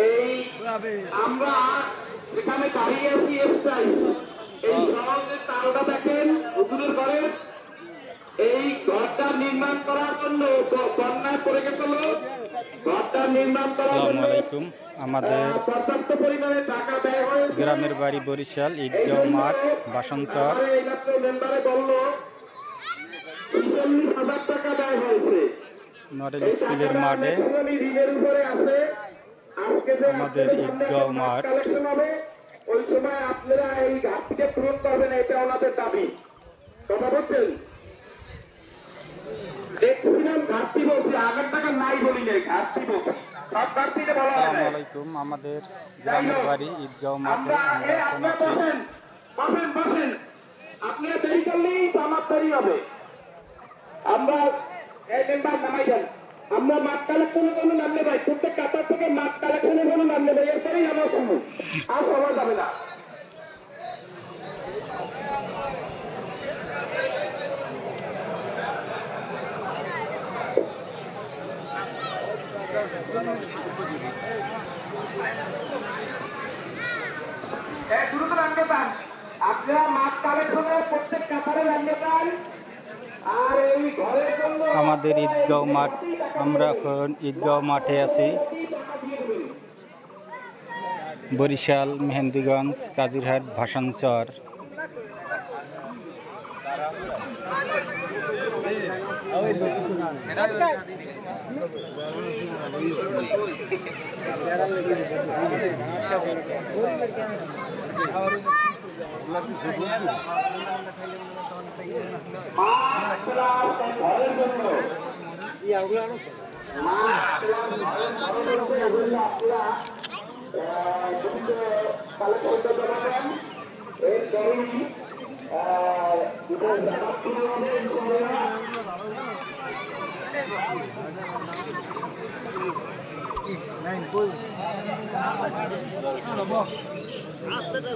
এই আমরা এখানে দাঁড়িয়ে আছি এসটাই এই সমাজের তারটা দেখেন হুজুরের ঘরের এই ঘরটা নির্মাণ করার জন্য বন্যায় পড়ে গেছিল। ঘরটা নির্মাণ করার জন্য আমাদের পর্যাপ্ত পরিমাণে টাকা ব্যয় হয়েছে। গ্রামের বাড়ি বরিশাল ঈদগাঁও মাঠ বাসনচর। এইমাত্র মেম্বারে বললো 46,000 টাকা ব্যয় হয়েছে মডেল স্কুলের মাঠে ঋণের উপরে আছে। আজকে যে আমাদের ঈদগাঁও মাঠ। কালেকশন হবে ওই সময় আপনারা এই ঘাটতিকে পূরণ করবেন, এটা ওনাদের দাবি। কথা বলছেন? দেখছিলাম ঘাটতি বলছি, আগের টাকা নাই বলি নাই, ঘাটতি বলছি। সব ঘাটতিতে বলা হয় না। আসসালামু আলাইকুম। আমাদের গ্রামের বাড়ি ঈদগাঁও মাঠে আমরা এখন আছি। বসেন আপনি দেরি করলেই তো আমার দেরি হবে। আমরা এই মেম্বার নামাই যান। আমরা মাঠ কালেকশনের জন্য নামলে ভাই, প্রত্যেক কাতার থেকে মাঠ কালেকশনের জন্য নামলে ভাই, এরপরেই আমার শুনুন, আর সময় যাবে না। আপনারা মাঠ কালেকশনের প্রত্যেক কাতারে নামলে যান। আর এই ঘরের জন্য আমাদের ঈদগাঁও মাঠ, আমরা এখন ঈদগাঁও মাঠে আছি। বরিশাল, মেহেন্দিগঞ্জ, কাজিরহাট, ভাসানচর। আপনাদের